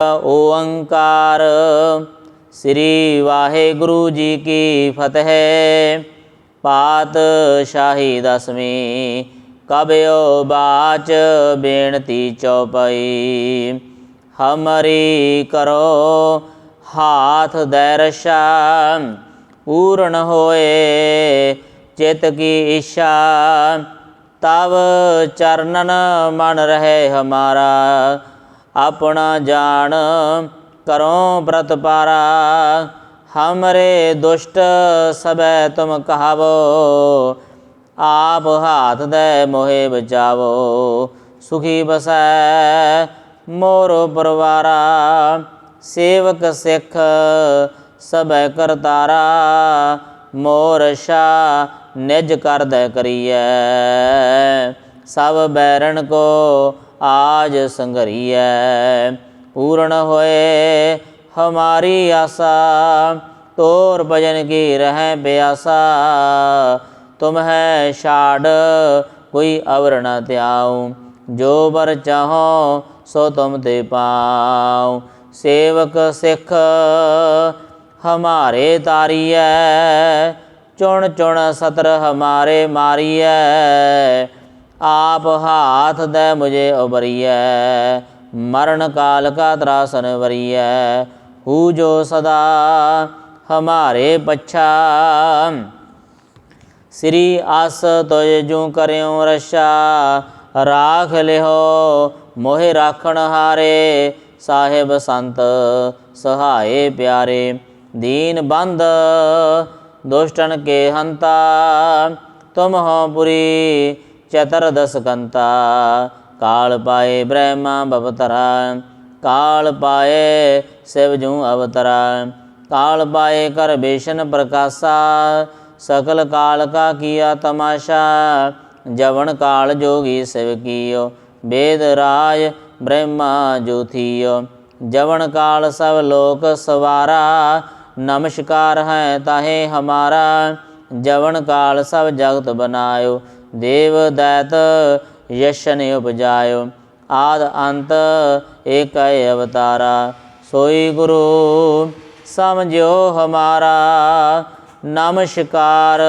ओंकार। श्री वाहेगुरु जी की फतेह। पातशाही दसवीं कबयो बाच बेनती चौपाई। हमरी करो हाथ दैरशा पूर्ण होए चित की इच्छा। तब चरणन मन रहे हमारा अपना जान करो प्रतपारा। हमरे दुष्ट सबे तुम कहावो आप हाथ दे मोहे बचावो। सुखी बसै मोर परवारा सेवक सिख सबे करतारा। मोर शाह निज कर दे करिए सब बैरन को आज संघरिए। पूर्ण होए हमारी आशा तोर भजन की रह प्यासा। तुम है छाड़ कोई अवर न त्याऊँ जो बर चाहो सो तुम ते पाऊँ। सेवक सिख हमारे तारिए चुन चुन सतर हमारे मारिए। आप हाथ दे मुझे उबरिए मरण काल का त्रासन वरिए। हूँ जो सदा हमारे पच्छा श्री आस तुझ जू करियो रक्षा। राख लिहो मोहे राखण हारे साहिब संत सहाय प्यारे। दीन बंद दुष्टन के हंता तुम हो पुरी चतुर्दश कंता। काल पाए ब्रह्मा भवतरा काल पाए शिव जू अवतरा। काल पाए कर बेशन प्रकाशा सकल काल का किया तमाशा। जवन काल जोगी शिव कियो वेद राज ब्रह्मा जो थियो। जवन काल सब लोक सवारा नमस्कार है ताहे हमारा। जवन काल सब जगत बनायो देव दैत यशन उपजायो। आद अंत एक अवतारा सोई गुरु समझो हमारा। नमस्कार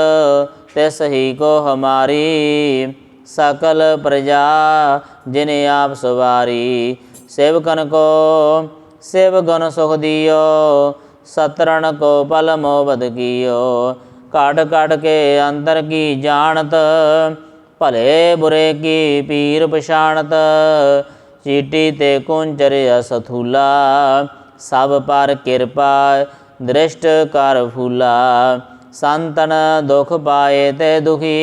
तिस ही को हमारी सकल प्रजा जिन्हें आप सवारी। सेवकन को शिव गुण सुख दियो सतरण को पल मोबद कियो। काट काट के अंतर की जानत भले बुरे की पीर पछाणत। चीटी ते कुंचर असथूला सब पर कृपा दृष्ट कर फूला। संतन दुख पाए ते दुखी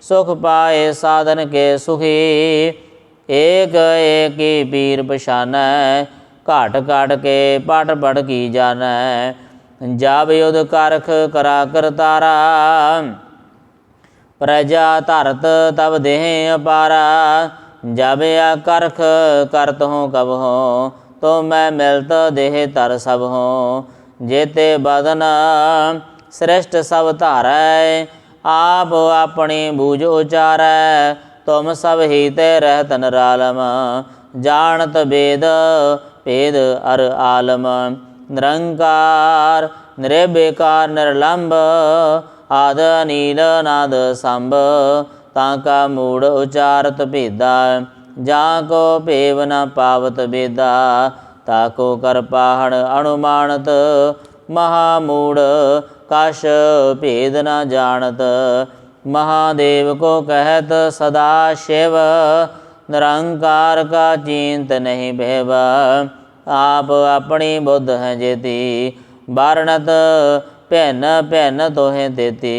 सुख पाए साधन के सुखी। एक एक की पीर पछानै घाट घाट के पट पट की जानै। जब युद्ध करख करा करतारा प्रजा धरत तब देह अपारा। जब करख करत हूँ कब हो तो मैं मिलत देह तर सब हो। जेते बदन श्रेष्ठ सब धारै आप अपनी बूझ उचारै। तुम सब ही ते रहत निरालम जानत वेद भेद अर आलम। निरंकार निर्विकार निर्लंब आद नील नाद संभ। ताका मूड उचारत भेदा जाको भेव न पावत वेदा। ताको कर पाहण अनुमानत महामूड कश भेद न जानत। महादेव को कहत सदा शिव निरंकार का चिंत नहीं भेव। आप अपनी बुद्ध हैं जेती वारणत भिन्न भिन्न तोहें देती।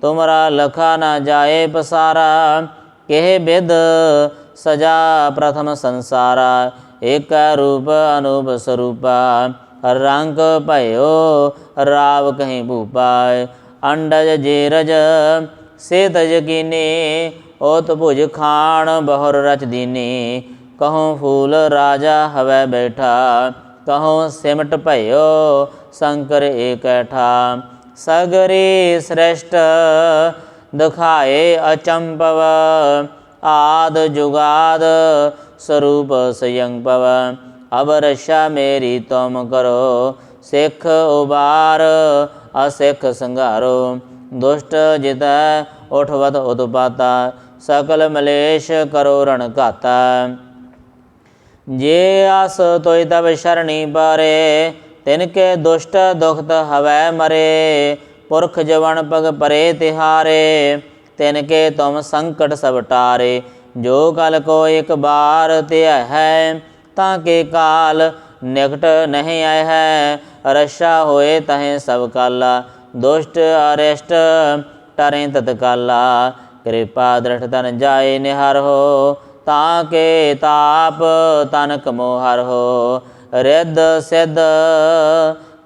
तुमरा लखा न जाए पसारा केह विद सजा प्रथम संसारा। एक रूप अनूप स्वरूपा रंग भयो राव कहीं भूपा। अंडज जेरज से तज कीनी ओत भुज खान बहुर रच दीनी। कहूँ फूल राजा हवै बैठा कहूँ सिमट भयो शंकर एकैठा। सगरी श्रेष्ठ दिखाए अचंपव आद जुगाद स्वरूप स्वयं पव। अब रक्षा मेरी तुम करो। सिख उबार असिख संघारो, दुष्ट जितै उठवत उत्पाता, सकल मलेश करो रण घाता। जे आस तोय तब शरणी पारे, तिनके दुष्ट दुखत हवै मरे। पुरख जवन पग परे तिहारे, तिनके तुम संकट सब टारे। जो कल को एक बार त्या है, ताके काल निकट नहीं आए है। रक्षा होए तहें सब काला, दुष्ट अरिष्ट टरें तत्काला। कृपा दृढ़ तन जाए निहार हो, ताके ताप तनक मोहर हो। रिद्ध सिद्ध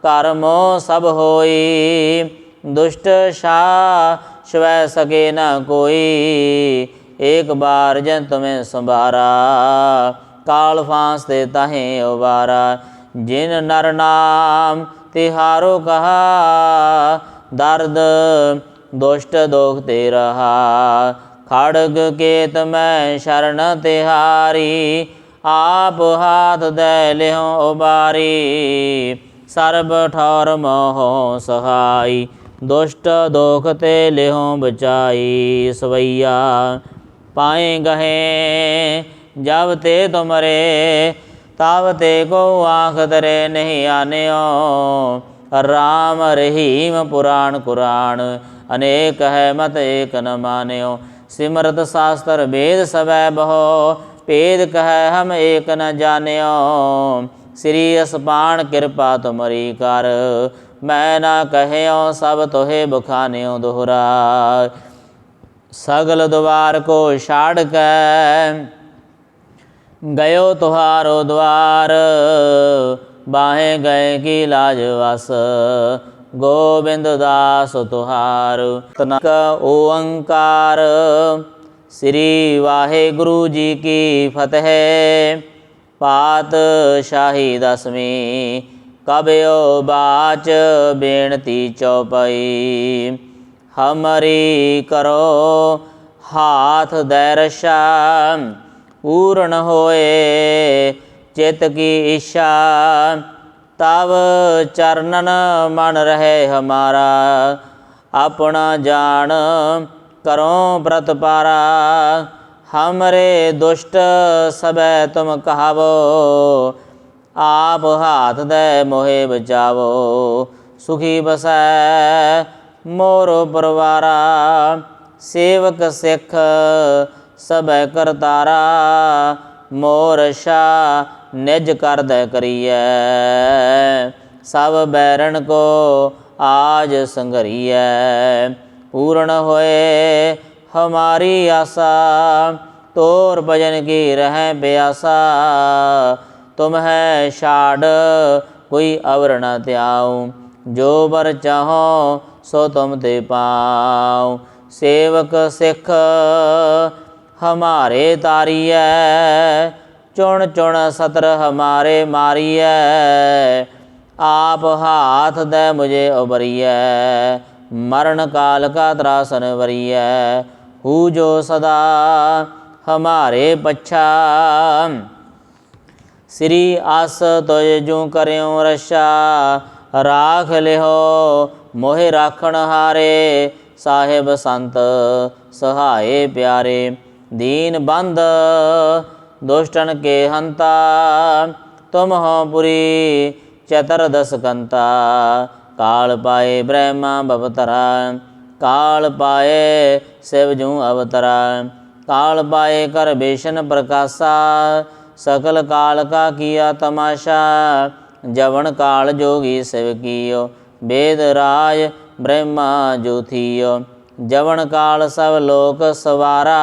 कर्मो सब होई, दुष्ट शाह स्वै सके न कोई। एक बार जन तुम्हें संभारा, काल फांस ते ताहें उबारा। जिन नर नाम तिहारो कहा, दर्द दुष्ट दोख ते रहा। खड़ग केत मैं शरण तिहारी, आप हाथ दे लिहो उबारी। सर्ब ठौर मोहो सहाई, दुष्ट दोख ते लिहो बचाई। सवैया पाए गहे जब ते तुमरे, तब ते को आँख तरे नहीं आन्यो। राम रहीम पुराण कुरान, अनेक है मत एक न मान्यो। सिमरत शास्त्र वेद सबै बहो, भेद कह हम एक न जान्यो। श्री असपान कृपा तुमरी कर, मैं न कह्यो सब तोहे बखान्यो दोहरा। सगल द्वार को छाड़ के, गयो तुहारो द्वार। बाहें गए की लाज वस, गोविंद दास तुहार। तनक ओंकार, श्री वाहे गुरु जी की फतेह। पातशाही दसवीं, कबयो बाच बेनती चौपाई। हमरी करो हाथ दे रक्षा, पूर्ण होए चित की इच्छा। तब चरणन मन रहे हमारा, अपना जान करो व्रत पारा। हमरे दुष्ट सबे तुम कहावो, आप हाथ दे मोहे बचावो। सुखी बसै मोरो परवारा, सेवक सिख सबे करतारा। मोर शाह निज कर दे करिए, सब बैरन को आज संघरिए। पूर्ण होए हमारी आशा, तोर भजन की रहें प्यासा। तुम है छाड़ कोई अवर न त्याऊँ, जो बर चाहो सो तुम ते पाऊँ। सेवक सिख हमारे तारिए, चुन चुन सत्र हमारे मारिए। आप हाथ दे मुझे उबरिए, मरण काल का त्रासन वरिए। हूँ जो सदा हमारे पच्छा, श्री आस तुझ जू करियो रक्षा। राख लिहो मोहे राखण हारे, साहिब संत सहाय प्यारे। दीन बंद दुष्टन के हंता, तुम हो पुरी चतुर्दश कंता। काल पाए ब्रह्मा भवतरा, काल पाए शिव जू अवतरा। काल पाए कर बेशन प्रकाशा, सकल काल का किया तमाशा। जवन काल जोगी शिव कियो, वेद राज ब्रह्मा जो थियो। जवन काल सब लोक सवारा,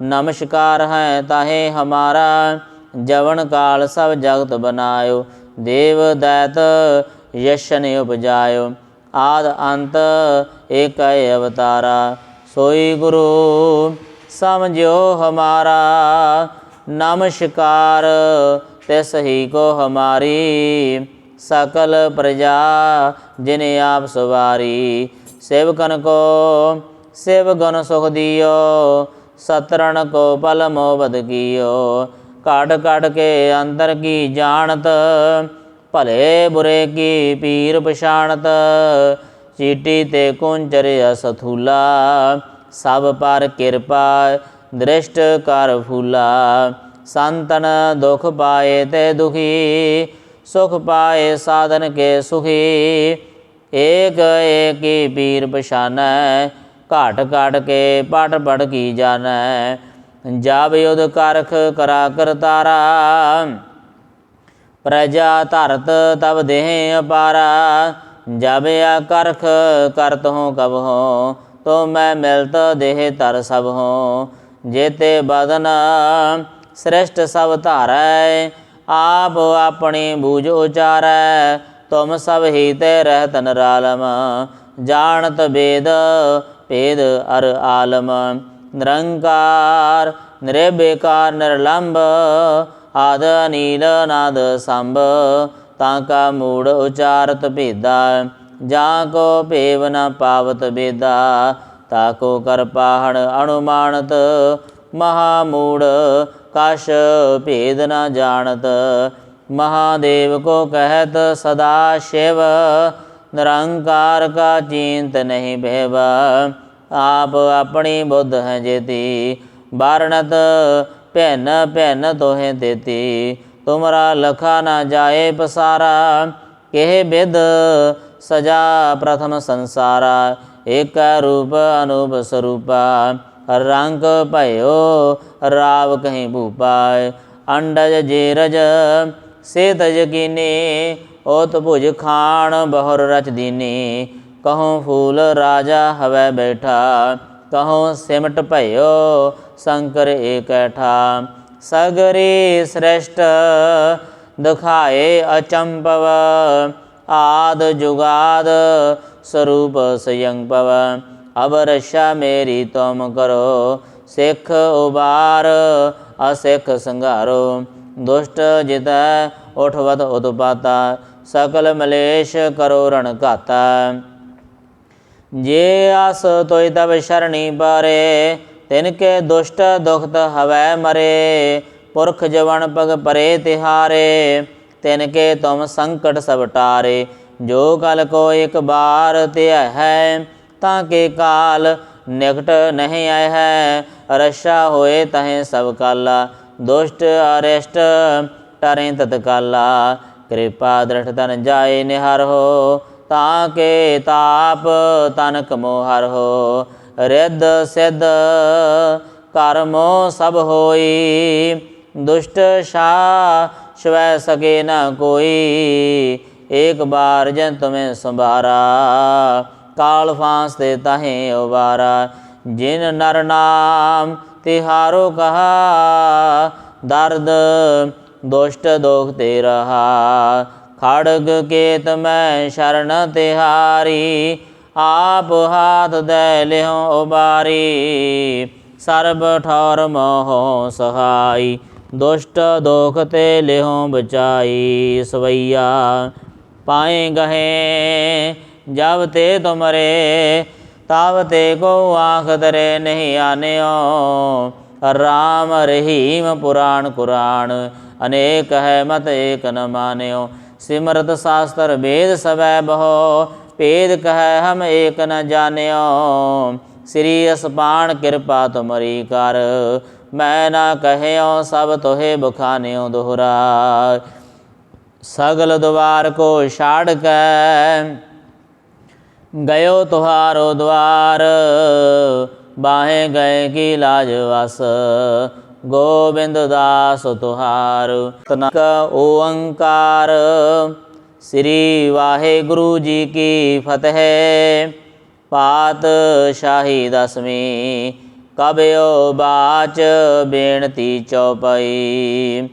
नमस्कार है ताहे हमारा। जवन काल सब जगत बनायो, देव दैत यश ने उपजायो। आद अंत एक अवतारा, सोई गुरु समझो हमारा। नमस्कार तिस ही को हमारी, सकल प्रजा जिने आप सवारी। सेवकन को शिव गुण सुख दियो, सतरण को पल मोहबत कियो। काट काट के अंतर की जानत, भले बुरे की पीर पछाणत। चीटी ते कुंचर असथूला, सब पर कृपा दृष्ट कर फूला। संतन दुख पाए ते दुखी, सुख पाए साधन के सुखी। एक एक की पीर पछानै, घाट घाट के पट पट की जानै। जब युद्ध करख करा करतारा, प्रजा धरत तब देह अपारा। जब या करख करत हो कब हो, तो मैं मिलत देह तर सब हो। जेते बदन श्रेष्ठ सब धारै, आप अपनी बूझ उचारै। तुम सब ही ते रहत निरालम, जानत वेद भेद अर आलम। निरंकार निर्विकार निर्लंब, आद अनील नाद संभ। ताका मूढ़ उचारत भेदा, जाको भेव न पावत बेदा। ताको कर पाहण अनुमानत, महामूढ़ कश भेद न जानत। महादेव को कहत सदा शिव, निरंकार का चिंत नहीं भेव। आप अपनी बुद्ध हैं जेती, वारणत भिन्न भिन्न तोहें देती। तुमरा लखा न जाए पसारा, केह विद सजा प्रथम संसारा। एक रूप अनूप स्वरूपा, रंग भयो राव कहीं भूपा। अंडज जेरज से तज कीनी, ओत भुज खान बहुर रच दीनी। कहूँ फूल राजा हवै बैठा, कहूँ सिमट भयो शंकर एकैठा। सगरी श्रेष्ठ दिखाए अचंपव, आद जुगाद स्वरूप स्वयंपव। अब रक्षा मेरी तुम करो, सिख उबार असिख संघारो। दुष्ट जितै उठवत उत्पाता, सकल मलेश करो रण घाता। जे आस तोय तब शरणी पारे, तिनके दुष्ट दुखत हवै मरे। पुरख जवन पग परे तिहारे, तिनके तुम संकट सब टारे। जो कल को एक बार त्या है, ताके काल निकट नहीं आए है। रक्षा होए तहें सब काला, दुष्ट अरिष्ट टरें तत्काला। कृपा दृढ़ तन जाए निहार हो, ताके ताप तनक मोहर हो। रिद्ध सिद्ध कर्मो सब होई, दुष्ट शाश्व सके न कोई। एक बार जन तुम्हें संभारा, काल फांस ते ताहें उबारा। जिन नर नाम तिहारो कहा, दर्द दुष्ट दुख ते रहा। खड़ग केत मैं शरण तिहारी, आप हाथ दे लिहो उबारी। सर्ब ठौर मोहो सहाई, दुष्ट दुख ते लिहो बचाई। सवैया पाए गहे जब ते तुमरे, तब ते को आँख तरे नहीं आन्यो। राम रहीम पुराण कुरान, अनेक है मत एक न मान्यो। सिमरत शास्त्र वेद सबै बहो, भेद कह हम एक न जान्यो। श्री असपान कृपा तुमरी कर, मैं ना कह्यो सब तोहे बखान्यो दोहरा। सगल द्वार को छाड़ के, गयो तुहारो द्वार। बाहें गए की लाज वस, गोविंद दास तुहार। तनक ओंकार, श्री वाहे गुरु जी की फतेह। पातशाही दसवीं, कबयो बाच बेनती चौपाई।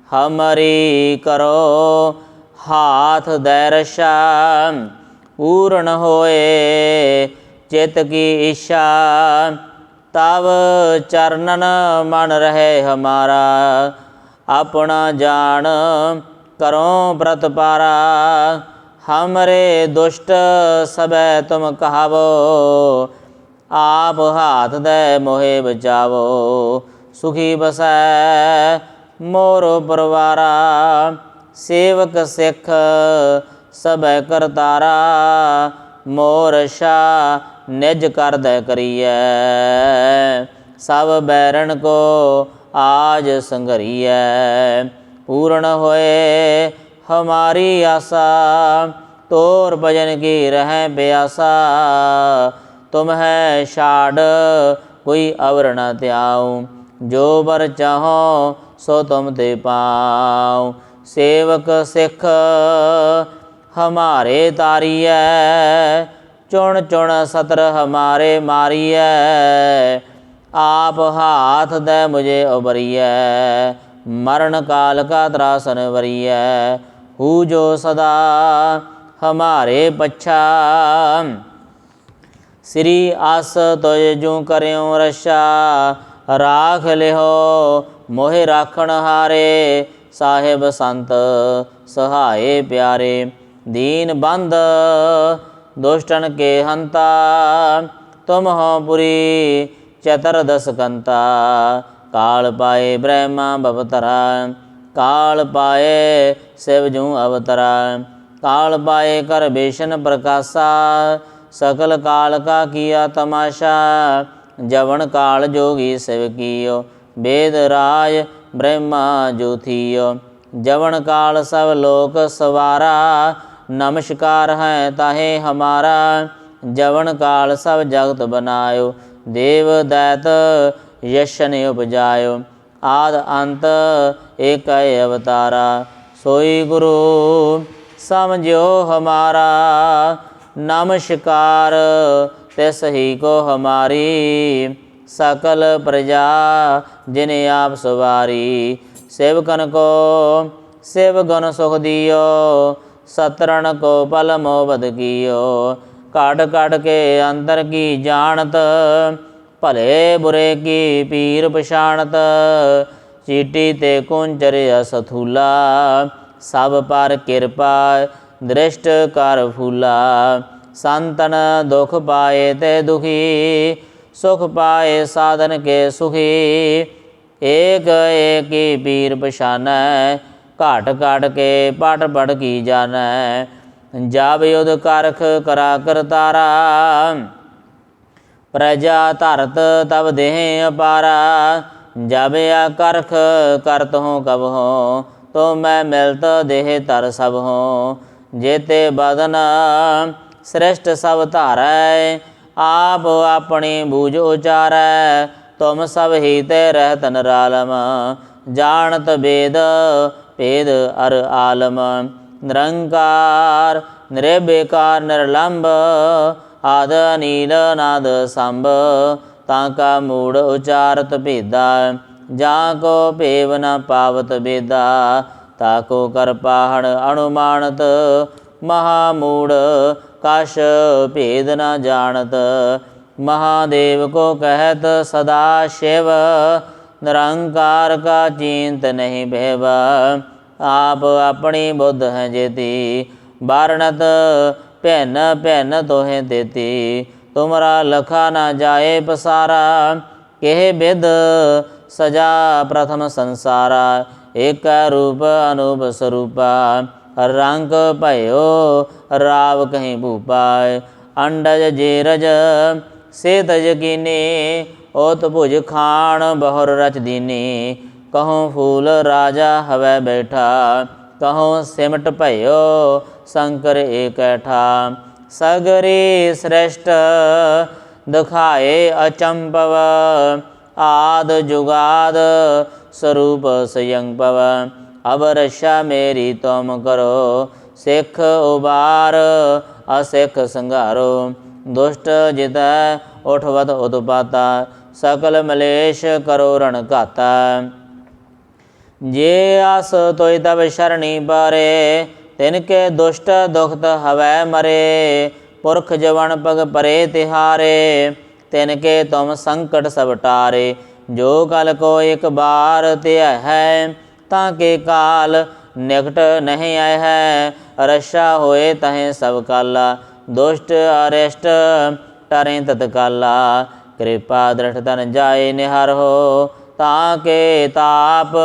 हमरी करो हाथ दे रक्षा, पूर्ण होए चित की इच्छा। तब चरणन मन रहे हमारा, अपना जान करो प्रतपारा। हमरे दुष्ट सबे तुम कहावो, आप हाथ दे मोहे बचावो। सुखी बसै मोरो परवारा। सेवक सिख सबै करतारा। मोर शाह निज कर दे करिए। सब बैरन को आज संघरिए। पूर्ण होए हमारी आशा। तोर भजन की रह प्यासा। तुम है छाड़ कोई अवर न त्याऊँ। जो बर चाहो सो तुम ते पाऊँ। सेवक सिख हमारे तारिए। चुन चुन सतर हमारे मारिए। आप हाथ दे मुझे उबरिए। मरण काल का त्रासन वरिए। हु जो सदा हमारे पच्छा। श्री आस तुझ जू करियो रक्षा। राख लिहो मोहे राखण हारे। साहिब संत सहाय प्यारे। दीन बंद दुष्टन के हंता। तुम हो पुरी चतुर्दश कंता। काल पाए ब्रह्मा भवतरा। काल पाए शिव जू अवतरा। काल पाए कर बेशन प्रकाशा। सकल काल का किया तमाशा। जवन काल जोगी शिव कियो। वेद राज ब्रह्मा जो थियो। जवन काल सब लोक सवारा। नमस्कार है ताहे हमारा। जवन काल सब जगत बनायो। देव दैत यशन उपजायो। आद अंत एक अवतारा। सोई गुरु समझो हमारा। नमस्कार तिस ही को हमारी। सकल प्रजा जिने आप सवारी। सेवकन को शिव गुण सुख दियो। सतरण को पल मोबद कियो। काट काट के अंतर की जानत। भले बुरे की पीर पछाणत। चीटी ते कुंचर असथूला। सब पर कृपा दृष्ट कर फूला। संतन दुख पाए ते दुखी। सुख पाए साधन के सुखी। एक एक की पीर पछानै। घाट घाट के पट पट की जानै। जब युद्ध करख करा करतारा। प्रजा धरत तब देह अपारा। जब या करख करत हो कब हो। तो मैं मिलत देह तर सब हो। जेते बदन श्रेष्ठ सब धारै। आप अपनी बूझ उचारै। तुम सब ही ते रहत निरालम। जानत वेद भेद अर आलम। निरंकार निर्विकार निर्लंब। आद नील नाद संभ। ताका मूड उचारत भेदा। जाको भेव न पावत वेदा। ताको कर पाहण अनुमानत। महामूड कश भेद न जानत। महादेव को कहत सदा शिव। निरंकार का चिंत नहीं भेव। आप अपनी बुद्ध हैं जेती। वारणत भिन्न भिन्न तोहें देती। तुमरा लखा न जाए पसारा। केह विद सजा प्रथम संसारा। एक रूप अनूप स्वरूपा। रंग भयो राव कहीं भूपा। अंडज जेरज से तज कीनी। ओत भुज खान बहुर रच दीनी। कहूँ फूल राजा हवै बैठा। कहूँ सिमट भयो शंकर एकैठा। सगरी श्रेष्ठ दिखाए अचंपव। आद जुगाद स्वरूप स्वयंपव। अब रक्षा मेरी तुम करो। सिख उबार असिख संघारो। दुष्ट जित उठवत उत्पाता। सकल मलेश करो रण घाता। जे आस तोय तब शरणी पारे। तिनके दुष्ट दुखत हवै मरे। पुरख जवन पग परे तिहारे। तिनके तुम संकट सब टारे। जो कल को एक बार त्या है। ताके काल निकट नहीं आए है। रक्षा होए तहें सब काला। दुष्ट अरिष्ट टरें तत्काला। कृपा दृढ़ तन जाए निहार हो। ਤਾਂ ਕੇ ਤਾਪ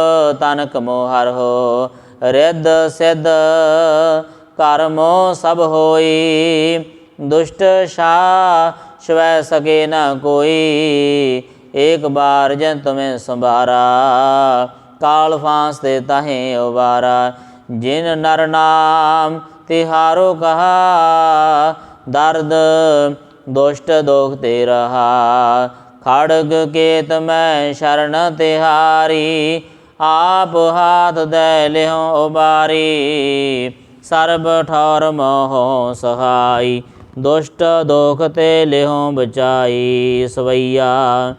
ਤਨਕ ਮੋਹਰ ਹੋ। ਰਿੱਧ ਸਿੱਧ ਕਰਮੋ ਸਭ ਹੋਈ, ਦੁਸ਼ਟ ਛਾਵੈ ਸਕੇ ਨਾ ਕੋਈ। ਏਕ ਬਾਰ ਜਨ ਤੁਮੇ ਸੰਭਾਰਾ, ਕਾਲ ਫਾਂਸ ਤੇ ਤਾਹੇ ਉਬਾਰਾ। ਜਿਨ ਨਰ ਨਾਮ ਤਿਹਾਰੋ ਕਹਾ, ਦਰਦ ਦੁਸ਼ਟ ਦੋਖ ਤੇ ਰਹਾ। ਖੜਗ ਕੇਤ ਮੈਂ ਸ਼ਰਨ ਤਿਹਾਰੀ, ਆਪ ਹਾਥ ਦੈ ਲਿਹੁ ਉਬਾਰੀ। ਸਰਬ ਠੌਰ ਮੋਹ ਸਹਾਈ, ਦੁਸ਼ਟ ਦੋਖ ਤੇ ਲਿਹੁ ਬਚਾਈ। ਸਵਈਆ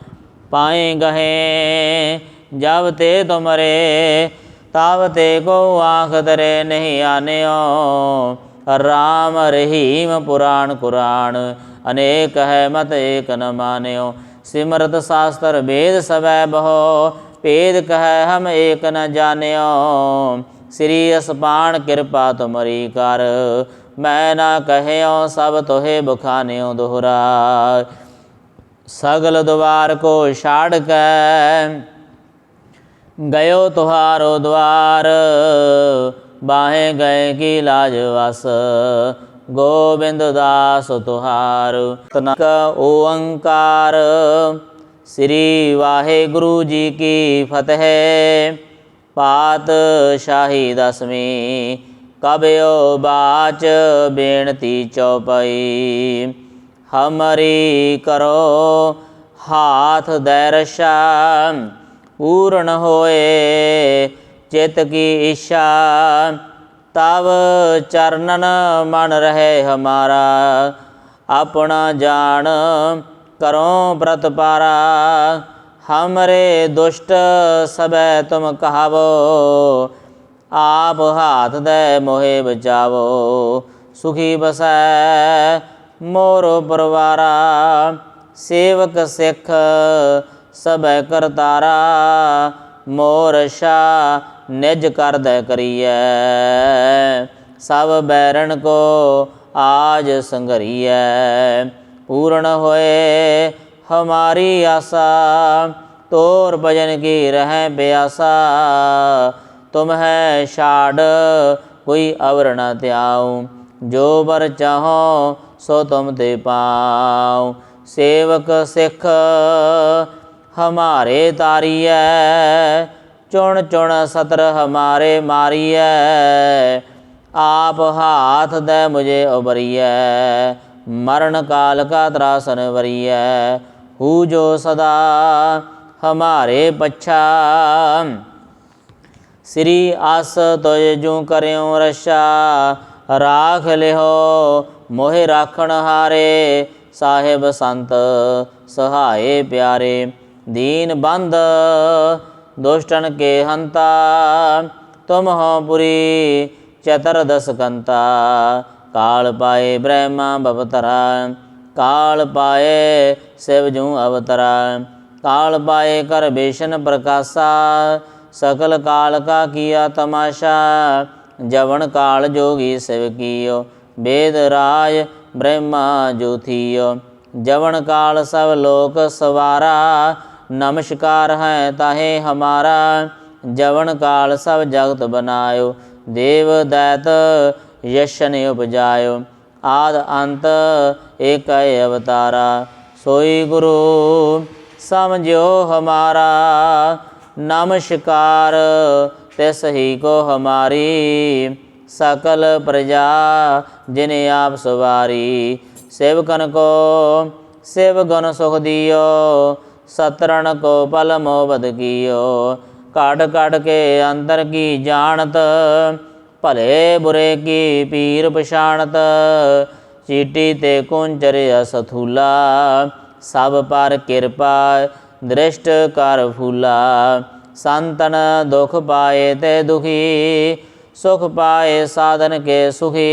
ਪਾਏ ਗਹੇ ਜਬ ਤੇ ਤੁਮਰੇ, ਤਬ ਤੇ ਕੋ ਆਖ ਤਰੇ ਨਹੀਂ ਆਨਿਓ। ਰਾਮ ਰਹੀਮ ਪੁਰਾਣ ਕੁਰਾਨ, ਅਨੇਕ ਹੈ ਮਤ ਏਕ ਨ ਮਾਨਿਓ। ਸਿਮਰਤ ਸ਼ਾਸਤਰ ਵੇਦ ਸਵੈ ਬਹੁ, ਭੇਦ ਕਹੈ ਹਮ ਏਕ ਨ ਜਾਣਿਓ। ਸ੍ਰੀ ਅਸਪਾਨ ਕਿਰਪਾ ਤੁਮਰੀ ਕਰ, ਮੈਂ ਨਾ ਕਹਿਓ ਸਭ ਤੋਹੇ ਬਖਾਨਿਓ। ਦੋਹਰਾ ਸਗਲ ਦੁਆਰ ਕੋ ਛਾੜ ਕੈ, ਗਇਓ ਤੁਹਾਰੋ ਦੁਆਰ। ਬਾਹੇ ਗਏ ਕੀ ਲਾਜ ਵਸ, ਗੋਬਿੰਦ ਦਾਸ ਤੁਹਾਰ। ਤਨਕ ਓੰਕਾਰ ਸ੍ਰੀ ਵਾਹਿਗੁਰੂ ਜੀ ਕੀ ਫਤਿਹ। ਪਾਤਸ਼ਾਹੀ ਦਸਵੀਂ ਕਬਿਓ ਬਾਚ, ਬੇਨਤੀ ਚੌਪਈ। ਹਮਰੀ ਕਰੋ ਹਾਥ ਦੈ ਰਛਾ, ਪੂਰਨ ਹੋਏ ਚਿਤ ਕੀ ਇੱਛਾ। ਤਵ ਚਰਨਨ ਮਨ ਰਹੇ ਹਮਾਰਾ, ਆਪਣਾ ਜਾਣ ਕਰੋ ਪ੍ਰਤਪਾਰਾ। ਹਮਰੇ ਦੁਸ਼ਟ ਸਭੈ ਤੁਮ ਕਹਾਵੋ, ਆਪ ਹਾਥ ਦੈ ਮੋਹਿ ਬਚਾਵੋ। ਸੁਖੀ ਬਸੈ ਮੋਰੋ ਪਰਵਾਰਾ, ਸੇਵਕ ਸਿੱਖ ਸਭੈ ਕਰਤਾਰਾ। ਮੋਰ ਰਛਾ ਨਿਜ ਕਰਦੈ ਕਰੀਐ, ਸਭ ਬੈਰਨ ਕੋ ਆਜ ਸੰਘਰੀਐ। ਪੂਰਨ ਹੋਏ ਹਮਾਰੀ ਆਸਾ, ਤੋਰ ਭਜਨ ਕੀ ਰਹਿ ਪਿਆਸਾ। ਤੁਮਹਿ ਛਾੜ ਕੋਈ ਅਵਰ ਨ ਧਿਆਉ, ਜੋ ਬਰ ਚਾਹੋ ਸੋ ਤੁਮ ਤੇ ਪਾਉ। ਸੇਵਕ ਸਿੱਖ ਹਮਾਰੇ ਤਾਰੀਐ, ਚੁਣ ਚੁਣ ਸਤਰ ਹਮਾਰੇ ਮਾਰੀਐ। ਆਪ ਹਾਥ ਦੈ ਮੁਝੇ ਉਬਰੀਐ, ਮਰਨ ਕਾਲ ਕਾ ਤਰਾਸਨ ਵਰੀਐ। ਹੂ ਜੋ ਸਦਾ ਹਮਾਰੇ ਪੱਛਾ, ਸ੍ਰੀ ਆਸ ਤੁਜ ਜੂ ਕਰਿਓ ਰਛਾ। ਰਾਖ ਲਿਓ ਮੋਹਿ ਰਾਖਣ ਹਾਰੇ, ਸਾਹਿਬ ਸੰਤ ਸਹਾਏ ਪਿਆਰੇ। ਦੀਨ ਬੰਧ ਦੁਸ਼ਟਨ ਕੇ ਹੰਤਾ, ਤੁਮ ਹੋ ਪੁਰੀ ਚਤਰ ਦਸ ਕੰਤਾ। ਕਾਲ ਪਾਏ ਬ੍ਰਹਮਾ ਬਵਤਰਾ, ਕਾਲ ਪਾਏ शिव जूँ अवतरा। काल पाए कर बेशन प्रकाशा, सकल काल का किया तमाशा। जवन काल जोगी शिव कियो, वेद राज ब्रह्मा जो थियो। जवन काल सब लोक सवारा, नमस्कार है ताहे हमारा। जवन काल सब जगत बनायो, देव दैत यशन उपजायो। आद अंत एक अवतारा, सोई गुरु समझो हमारा। नमस्कार तिस ही को हमारी, सकल प्रजा जिन्हें आप सवारी। सेवकन को शिव गुण सुख दियो, सतरण को पल मोहबत कियो। काट काट के अंतर की जानत, भले बुरे की पीर पछाणत। चीटी ते कुंचर असथूला, सब पर कृपा दृष्ट कर फूला। संतन दुख पाए ते दुखी, सुख पाए साधन के सुखी।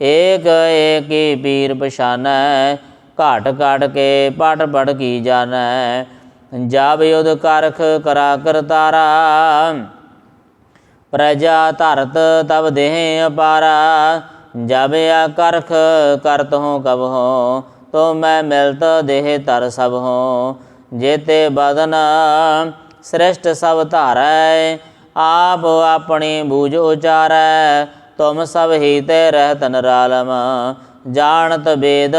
एक एक ही पीर पछानै, घाट घाट के पट पट की जानै। जब युद्ध करख करा करतारा, प्रजा धरत तब देह अपारा। जब या करख करत हों कब हों, तो मैं मिलत देह तर सब हों। जेते बदन श्रेष्ठ सब धारै। आप अपनी बूझ उचारै, तुम सब ही ते रहत निरालम। जानत वेद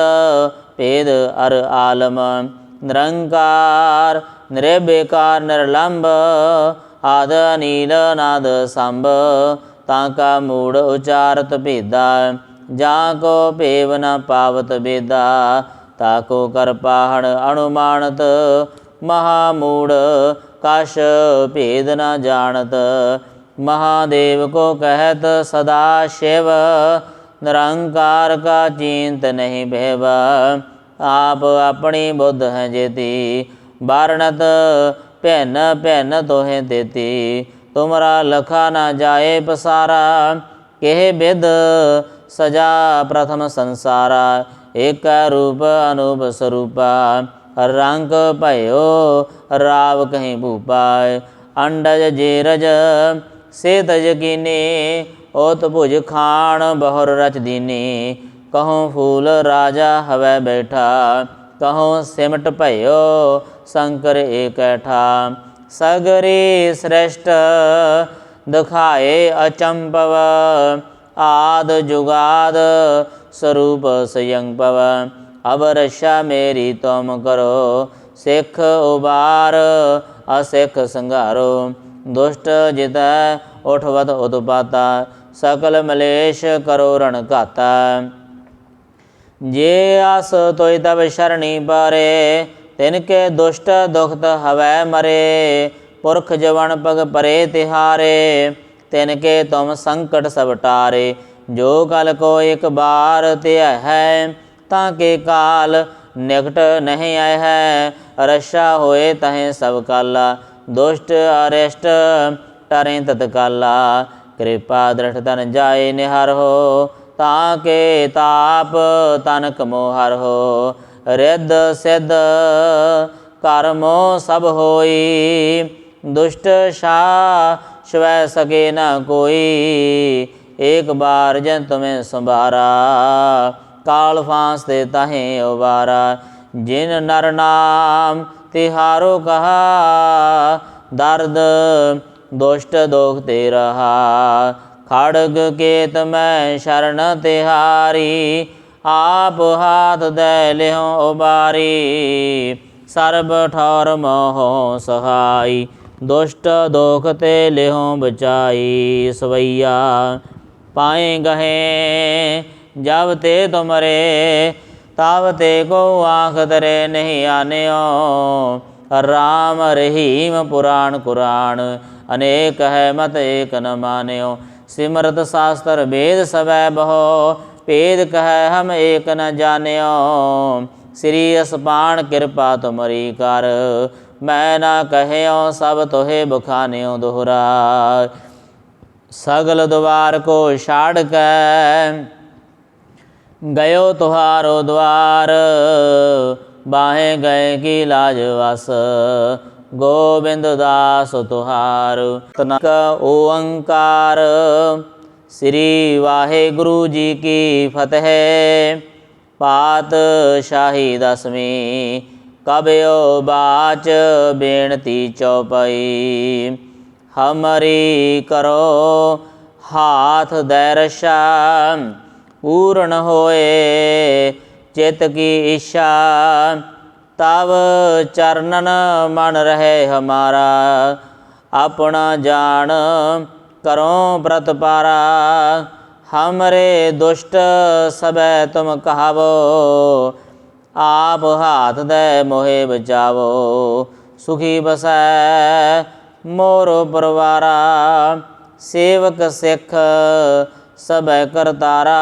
भेद अर आलम। निरंकार निर्विकार निर्लंब, आद अनील नाद संभ। ताका मूढ़ उचारत भेदा, जाको भेव न पावत बेदा। ताको कर पाहण अनुमानत, महामूढ़ कश भेद न जानत। महादेव को कहत सदा शिव, निरंकार का चिंत नहीं भेव। आप अपनी बुद्ध हैं जेती, वारणत भिन्न भिन्न तोहें देती। तुमरा लखा न जाए पसारा, केह विद सजा प्रथम संसारा। एक रूप अनूप स्वरूपा, रंग भयो राव कहीं भूपा। अंडज जेरज से तज कीनी, ओत भुज खान बहुर रच दीनी। कहूँ फूल राजा हवै बैठा, कहूँ सिमट भयो शंकर एकैठा। सगरी श्रेष्ठ दिखाए अचंपव, आद जुगाद स्वरूप स्वयंपव। अब रक्षा मेरी तुम करो, सिख उबार असिख संघारो। दुष्ट जितै उठवत उत्पाता, सकल मलेश करो रण घाता। जे आस तोय तब शरणी पारे, तिनके दुष्ट दुखत हवै मरे। पुरख जवन पग परे तिहारे, तिनके तुम संकट सब टारे। जो कल को एक बार त्या है, ताके काल निकट नहीं आए है। रक्षा होए तहें सब काला, दुष्ट अरिष्ट टरें तत्काला। कृपा दृढ़ तन जाए निहार हो, ताके ताप तनक मोहर हो। रिद्ध सिद्ध कर्मो सब होई, दुष्ट शाश्व सके न कोई। एक बार जन तुम्हें संभारा, काल फांस ते ताहें उबारा। जिन नर नाम तिहारो कहा, दर्द दुष्ट दोख ते रहा। खड़ग केत मैं शरण तिहारी, आप हाथ दे लेहो उबारी। सर्ब ठौर मोह सहाई, दुष्ट दोख ते लेहो बचाई। सवैया पाए गहे जब ते तुमरे, तब ते को आँख तरे नहीं आन्यो। राम रहीम पुराण कुरान, अनेक है मत एक न मान्यो। सिमरत शास्त्र वेद सबै बहो, भेद कह हम एक न जान्यो। श्री असपान कृपा तुमरी कर, मैं ना कह्यो सब तोहे बखान्यो दोहरा। सगल द्वार को छाड़ के, गयो तुहारो द्वार। बाहे गए की लाज वस, गोविंद दास तुहार। तनक ओंकार, श्री वाहे गुरु जी की फतेह। पातशाही दसवीं, कबयो बाच बेनती चौपाई। हमरी करो हाथ दे रक्षा, पूर्ण होए चित की इच्छा। तब चरणन मन रहे हमारा, अपना जान करो प्रतपारा। हमरे दुष्ट सबे तुम कहावो, आप हाथ दे मोहे बचावो। सुखी बसै मोरो परवारा, सेवक सिख सबे करतारा।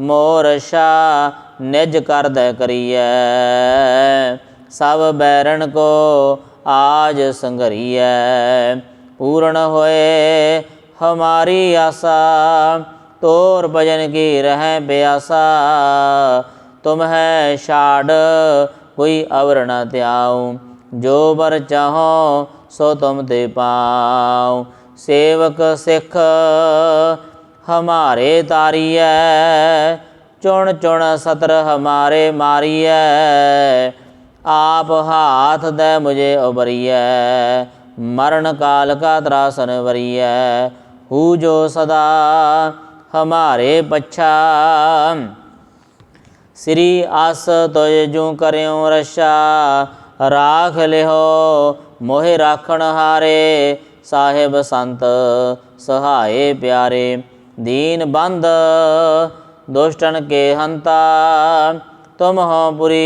मोर शाह निज कर दे करिए, सब बैरन को आज संघरिए। पूर्ण होए हमारी आशा, तोर भजन की रह प्यासा। तुम है छाड़ कोई अवर न त्याऊँ, जो बर चाहो सो तुम ते पाऊँ। सेवक सिख हमारे तारियै, चुन चुन सतर हमारे मारियै। आप हाथ दे मुझे उबरिय, मरण काल का त्रासन वरिय। हु जो सदा हमारे पच्छा, श्री आस तुझ जू करियो रक्षा। राख लिहो मोहि राखण हारे, साहिब संत सहाय प्यारे। दीन बंद दुष्टन के हंता, तुम हो पुरी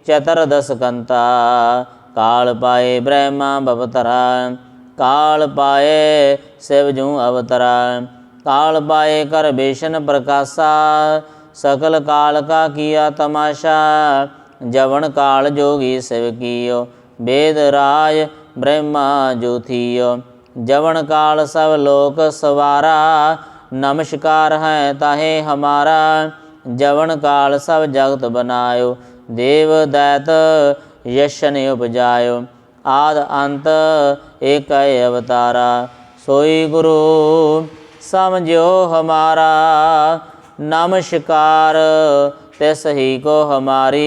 चतुर्दश कंता। काल पाए ब्रह्मा भवतरा, काल पाए शिव जू अवतरा। काल पाए कर बेशन प्रकाशा, सकल काल का किया तमाशा। जवन काल जोगी शिव कियो, वेद राज ब्रह्मा जो थियो। जवन काल सब लोक सवारा, नमस्कार है ताहे हमारा। जवन काल सब जगत बनायो, देव दैत यशन उपजायो। आद अंत एक अवतारा, सोई गुरु समझो हमारा। नमस्कार तिस ही को हमारी,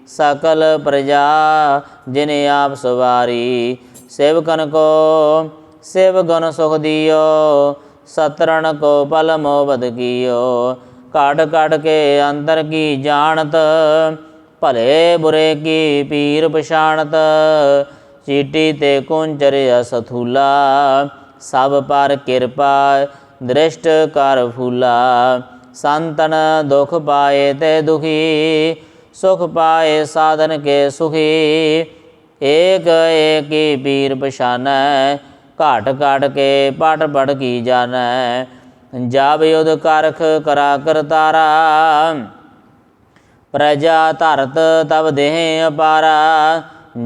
सकल प्रजा जिने आप सवारी। सेवकन को शिव गुण सुख दियो, सतरण को पल मोबद कियो। काट काट के अंतर की जानत, भले बुरे की पीर पछाणत। चीटी ते कुंचर असथूला, सब पर कृपा दृष्ट कर फूला। संतन दुख पाए ते दुखी, सुख पाए साधन के सुखी। एक एक की पीर पछानै, घाट घाट के पट पट की जानै। जब युद्ध करख करा करतारा, प्रजा धरत तब देह अपारा।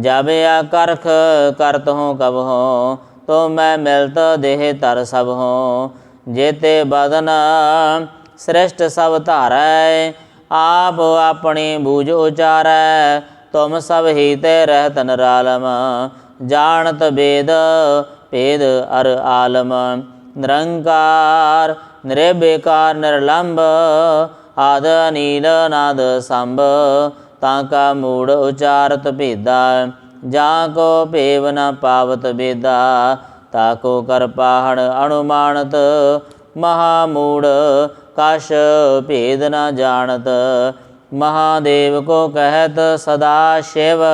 जब करख करत हूँ कब हो, तो मैं मिलत देह तर सब हो। जेते बदन श्रेष्ठ सब धारै, आप अपनी बूझ उचारै। तुम सब ही ते रहत निरालम, जानत वेद भेद अर आलम। निरंकार निर्विकार निर्लंब, आद नील नाद संभ। ताका मूड उचारत भेदा, जाको भेव न पावत बेदा। ताको कर पाहण अनुमानत, महामूड कश भेद न जानत। महादेव को कहत सदा शिव,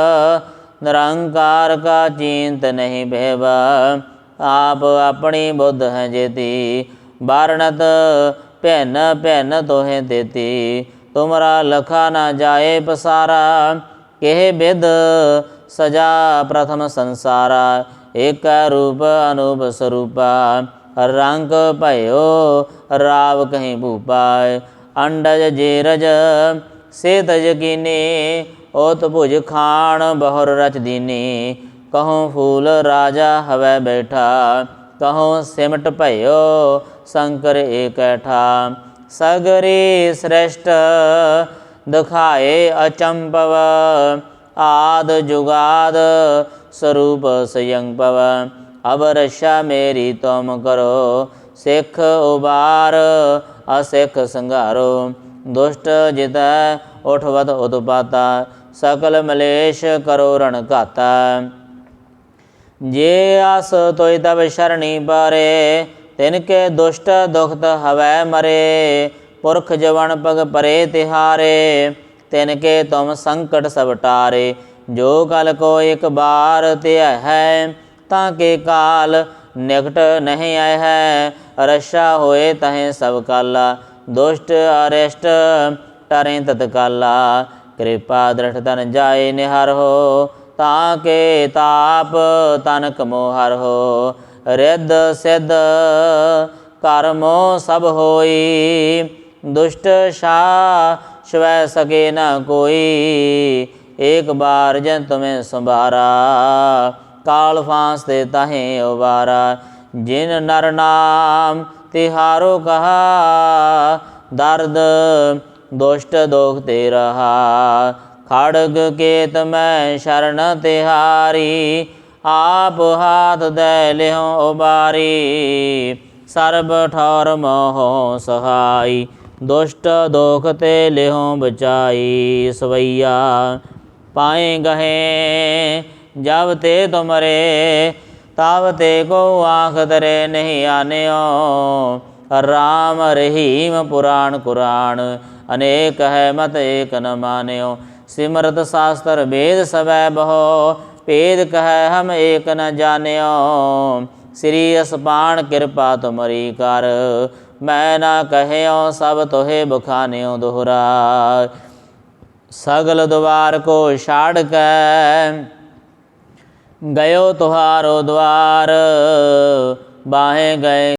निरंकार का चिंत नहीं भेव। आप अपनी बुद्ध हैं जेती, वारणत भिन्न भिन्न तोहें देती। तुमरा लखा न जाए पसारा, केह विद सजा प्रथम संसारा। एक रूप अनूप स्वरूपा, रंग भयो राव कहीं भूपा। अंडज जेरज से तज कीनी, ओत भुज खान बहुर रच दीनी। कहूँ फूल राजा हवै बैठा, कहूँ सिमट भयो शंकर एकैठा। सगरी श्रेष्ठ दिखाए अचंपव, आद जुगाद स्वरूप स्वयंपव। अब रक्षा मेरी तुम करो, सिख उबार असिख संघारो। दुष्ट जित उठवत उत्पाता, सकल मलेश करो रण घाता। जे आस तोय तब शरणी पारे, तिनके दुष्ट दुखत हवै मरे। पुरख जवन पग परे तिहारे, तिनके तुम संकट सब टारे। जो कल को एक बार त्या है, ताके काल निकट नहीं आए है। रक्षा होए तहें सब काला, दुष्ट अरिष्ट टरें तत्काला। कृपा दृढ़ तन जाए निहार हो, ताके ताप तनक मोहर हो। रिद्ध सिद्ध कर्मो सब होई, दुष्ट शाह स्वै सके न कोई। एक बार जन तुम्हें संभारा, काल फांस ते ताहें उबारा। जिन नर नाम तिहारो कहा, दर्द दुष्ट दुख ते रहा। खड़ग केत मैं शरण तिहारी, आप हाथ दे लिहो उबारी। सर्ब ठौर मोहो सहाई, दुष्ट दुख ते लिहो बचाई। सवैया पाए गहे। जब ते तुमरे तब ते को आँख तरे नहीं आन्यो। राम रहीम पुराण कुरान अनेक है मत एक न मान्यो। सिमरत शास्त्र वेद सबै बहो भेद कह हम एक न जान्यो। श्री असपान कृपा तुमरी कर मैं ना कह्यो सब तोहे बखान्यो दोहरा। सगल द्वार को छाड़ के गयो तुहारो द्वार बाहें गए